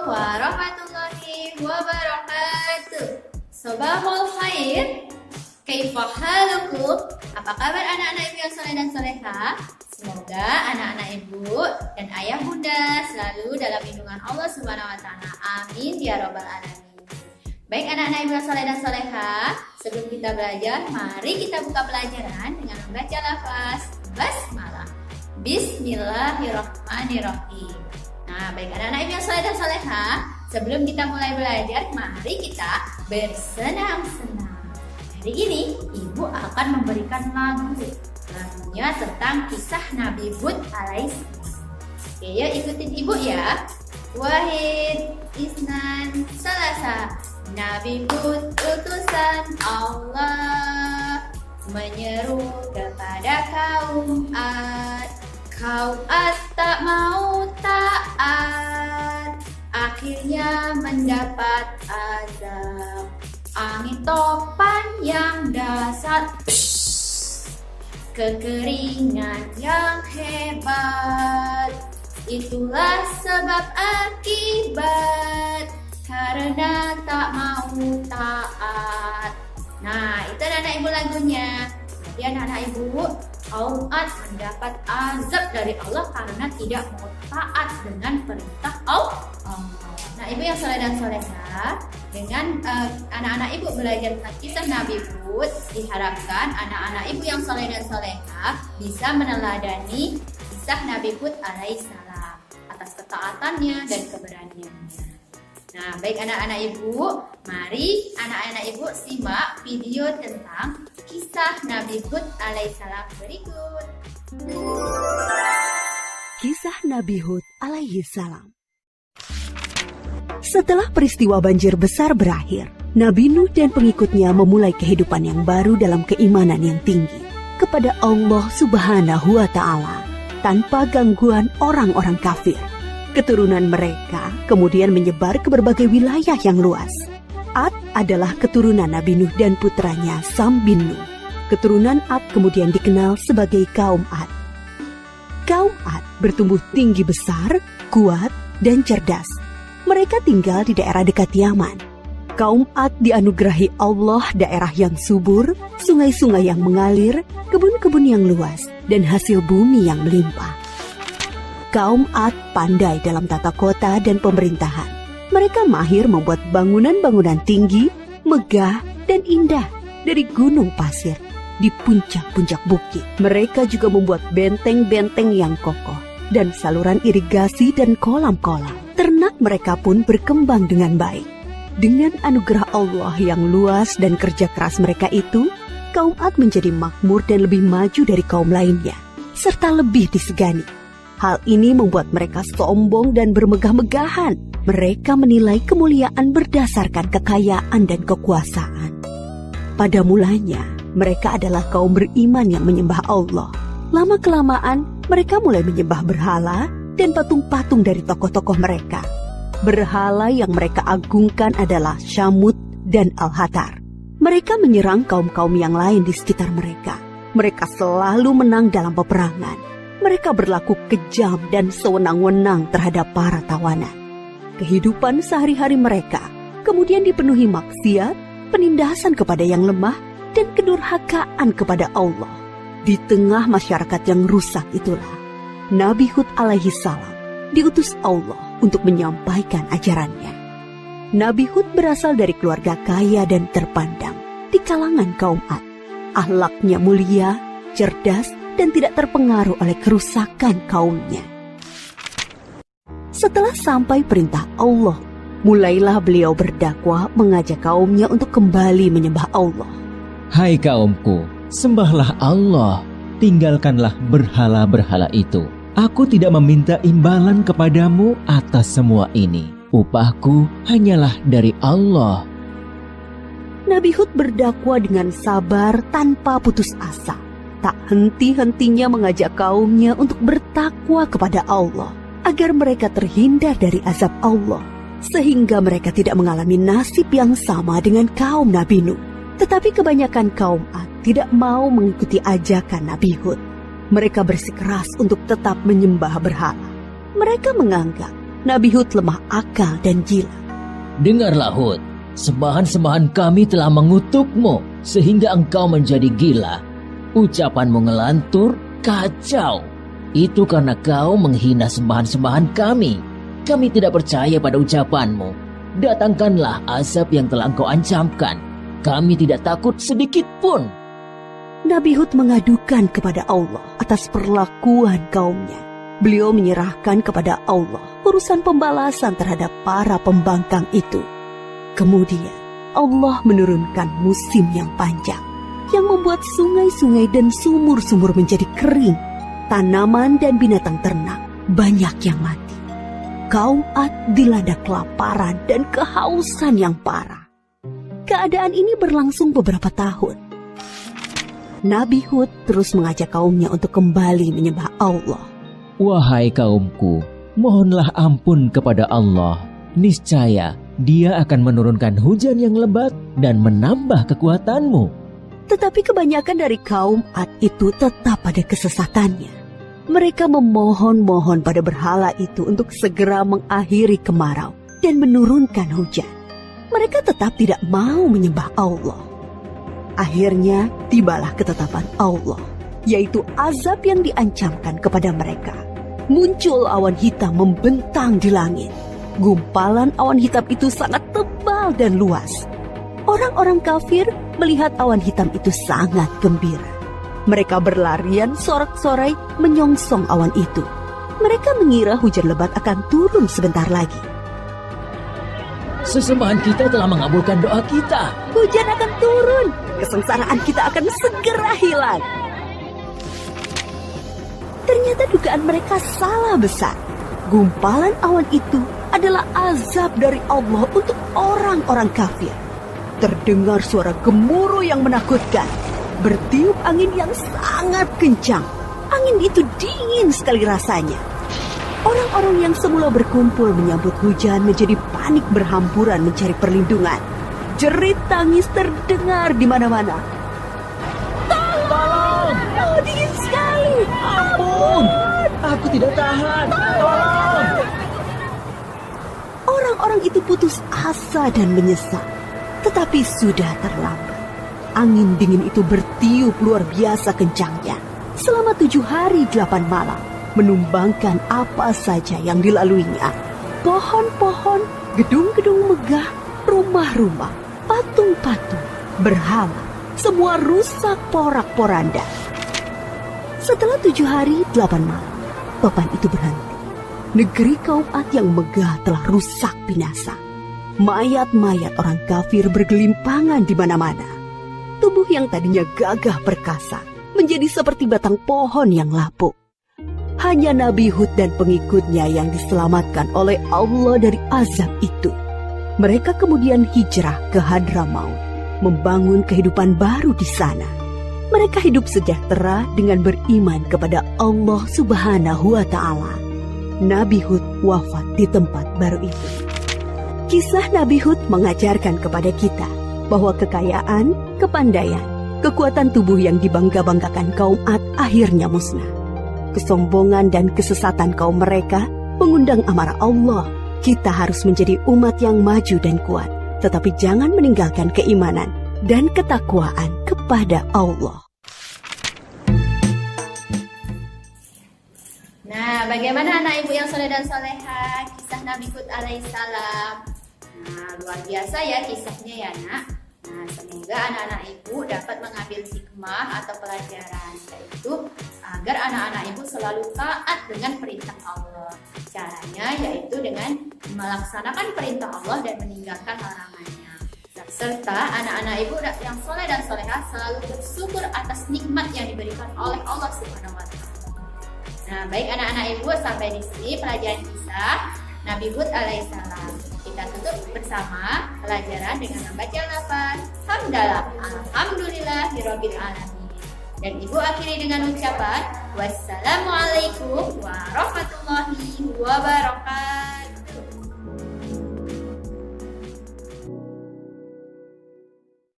warahmatullahi wabarakatuh. Sobahul khair. Kaifa halukum? Apa kabar anak-anak ibu yang soleh dan soleha? Semoga anak-anak ibu dan ayah bunda selalu dalam lindungan Allah Subhanahu wa taala. Amin ya rabbal alamin. Baik anak-anak ibu yang soleh dan soleha, sebelum kita belajar, mari kita buka pelajaran dengan membaca lafaz basmalah. Bismillahirrahmanirrahim. Nah, baik anak-anak ibu yang soleh dan soleha, sebelum kita mulai belajar, mari kita bersenang-senang. Hari ini ibu akan memberikan lagunya tentang kisah Nabi Hud alaihissalam. Oke, ya ikutin ibu ya. Wahid, Isnan, Salasa. Nabi Hud utusan Allah menyeru kepada kaum Ad. Kaum Ad tak mau taat, akhirnya mendapat azab. Angin topan yang dahsyat, kekeringan yang hebat. Itulah sebab akibat karena tak mau taat. Nah, itu anak-anak ibu lagunya. Jadi anak-anak ibu, kaum Ad mendapat azab dari Allah karena tidak mau taat dengan perintah Allah. Nah, ibu yang soleh dan soleha, dengan anak-anak ibu belajar tentang kisah Nabi Hud, diharapkan anak-anak ibu yang soleh dan soleha bisa meneladani kisah Nabi Hud alaihissalam atas ketaatannya dan keberaniannya. Nah, baik anak-anak ibu, mari anak-anak ibu simak video tentang kisah Nabi Hud alaihissalam berikut. Kisah Nabi Hud alaihissalam. Setelah peristiwa banjir besar berakhir, Nabi Nuh dan pengikutnya memulai kehidupan yang baru dalam keimanan yang tinggi kepada Allah Subhanahu wa Ta'ala tanpa gangguan orang-orang kafir. Keturunan mereka kemudian menyebar ke berbagai wilayah yang luas. Ad adalah keturunan Nabi Nuh dan putranya Sam bin Nuh. Keturunan Ad kemudian dikenal sebagai kaum Ad. Kaum Ad bertumbuh tinggi besar, kuat, dan cerdas. Mereka tinggal di daerah dekat Yaman. Kaum Ad dianugerahi Allah daerah yang subur, sungai-sungai yang mengalir, kebun-kebun yang luas, dan hasil bumi yang melimpah. Kaum Ad pandai dalam tata kota dan pemerintahan. Mereka mahir membuat bangunan-bangunan tinggi, megah, dan indah dari gunung pasir di puncak-puncak bukit. Mereka juga membuat benteng-benteng yang kokoh dan saluran irigasi dan kolam-kolam. Ternak mereka pun berkembang dengan baik. Dengan anugerah Allah yang luas dan kerja keras mereka itu, kaum Ad menjadi makmur dan lebih maju dari kaum lainnya, serta lebih disegani. Hal ini membuat mereka sombong dan bermegah-megahan. Mereka menilai kemuliaan berdasarkan kekayaan dan kekuasaan. Pada mulanya, mereka adalah kaum beriman yang menyembah Allah. Lama-kelamaan, mereka mulai menyembah berhala dan patung-patung dari tokoh-tokoh mereka. Berhala yang mereka agungkan adalah Syamut dan Al-Hatar. Mereka menyerang kaum-kaum yang lain di sekitar mereka. Mereka selalu menang dalam peperangan. Mereka berlaku kejam dan sewenang-wenang terhadap para tawanan. Kehidupan sehari-hari mereka kemudian dipenuhi maksiat, penindasan kepada yang lemah, dan kedurhakaan kepada Allah. Di tengah masyarakat yang rusak itulah Nabi Hud alaihissalam diutus Allah untuk menyampaikan ajarannya. Nabi Hud berasal dari keluarga kaya dan terpandang di kalangan kaum Ad. Akhlaknya mulia, cerdas, dan tidak terpengaruh oleh kerusakan kaumnya. Setelah sampai perintah Allah, mulailah beliau berdakwah mengajak kaumnya untuk kembali menyembah Allah. Hai kaumku, sembahlah Allah, tinggalkanlah berhala-berhala itu. Aku tidak meminta imbalan kepadamu atas semua ini. Upahku hanyalah dari Allah. Nabi Hud berdakwah dengan sabar tanpa putus asa. Tak henti-hentinya mengajak kaumnya untuk bertakwa kepada Allah, agar mereka terhindar dari azab Allah, sehingga mereka tidak mengalami nasib yang sama dengan kaum Nabi Nuh. Tetapi kebanyakan kaum Ad tidak mau mengikuti ajakan Nabi Hud. Mereka bersikeras untuk tetap menyembah berhala. Mereka menganggap Nabi Hud lemah akal dan gila. Dengarlah Hud, sembahan-sembahan kami telah mengutukmu sehingga engkau menjadi gila. Ucapanmu ngelantur, kacau. Itu karena kau menghina sembahan-sembahan kami. Kami tidak percaya pada ucapanmu. Datangkanlah azab yang telah engkau ancamkan. Kami tidak takut sedikit pun. Nabi Hud mengadukan kepada Allah atas perlakuan kaumnya. Beliau menyerahkan kepada Allah urusan pembalasan terhadap para pembangkang itu. Kemudian Allah menurunkan musim yang panjang yang membuat sungai-sungai dan sumur-sumur menjadi kering. Tanaman dan binatang ternak banyak yang mati. Kaum Ad dilanda kelaparan dan kehausan yang parah. Keadaan ini berlangsung beberapa tahun. Nabi Hud terus mengajak kaumnya untuk kembali menyembah Allah. Wahai kaumku, mohonlah ampun kepada Allah. Niscaya Dia akan menurunkan hujan yang lebat dan menambah kekuatanmu. Tetapi kebanyakan dari kaum Ad itu tetap pada kesesatannya. Mereka memohon-mohon pada berhala itu untuk segera mengakhiri kemarau dan menurunkan hujan. Mereka tetap tidak mau menyembah Allah. Akhirnya tibalah ketetapan Allah, yaitu azab yang diancamkan kepada mereka. Muncul awan hitam membentang di langit. Gumpalan awan hitam itu sangat tebal dan luas. Orang-orang kafir melihat awan hitam itu sangat gembira. Mereka berlarian sorak-sorai menyongsong awan itu. Mereka mengira hujan lebat akan turun sebentar lagi. Sesembahan kita telah mengabulkan doa kita. Hujan akan turun. Kesengsaraan kita akan segera hilang. Ternyata dugaan mereka salah besar. Gumpalan awan itu adalah azab dari Allah untuk orang-orang kafir. Terdengar suara gemuruh yang menakutkan. Bertiup angin yang sangat kencang. Angin itu dingin sekali rasanya. Orang-orang yang semula berkumpul menyambut hujan menjadi panik berhamburan mencari perlindungan. Jerit tangis terdengar di mana-mana. Tolong! Oh, dingin sekali. Ampun! Aku tidak tahan. Tolong! Orang-orang itu putus asa dan menyesal. Tetapi sudah terlambat. Angin dingin itu bertiup luar biasa kencangnya. Selama 7 hari 8 malam. Menumbangkan apa saja yang dilaluinya. Pohon-pohon, gedung-gedung megah, rumah-rumah, patung-patung, berhala. Semua rusak porak-poranda. Setelah 7 hari 8 malam, topan itu berhenti. Negeri kaum Ad yang megah telah rusak binasa. Mayat-mayat orang kafir bergelimpangan di mana-mana. Tubuh yang tadinya gagah perkasa menjadi seperti batang pohon yang lapuk. Hanya Nabi Hud dan pengikutnya yang diselamatkan oleh Allah dari azab itu. Mereka kemudian hijrah ke Hadramaut, membangun kehidupan baru di sana. Mereka hidup sejahtera dengan beriman kepada Allah Subhanahu wa Ta'ala. Nabi Hud wafat di tempat baru itu. Kisah Nabi Hud mengajarkan kepada kita bahwa kekayaan, kepandaian, kekuatan tubuh yang dibangga-banggakan kaum Ad akhirnya musnah. Kesombongan dan kesesatan kaum mereka mengundang amarah Allah. Kita harus menjadi umat yang maju dan kuat, tetapi jangan meninggalkan keimanan dan ketakwaan kepada Allah. Nah, bagaimana anak ibu yang soleh dan soleha kisah Nabi Hud alaihissalam? Nah, luar biasa ya kisahnya ya nak. Nah, semoga anak-anak ibu dapat mengambil hikmah atau pelajaran, yaitu agar anak-anak ibu selalu taat dengan perintah Allah. Caranya yaitu dengan melaksanakan perintah Allah dan meninggalkan larangannya. Serta anak-anak ibu yang soleh dan soleha selalu bersyukur atas nikmat yang diberikan oleh Allah Subhanahu wa Ta'ala. Nah, baik anak-anak ibu, sampai di sini pelajaran kisah Nabi Hud alaihissalam. Kita tutup bersama pelajaran dengan membaca lafaz hamdalah, alhamdulillahirabbil alamin. Dan ibu akhiri dengan ucapan wassalamualaikum warahmatullahi wabarakatuh.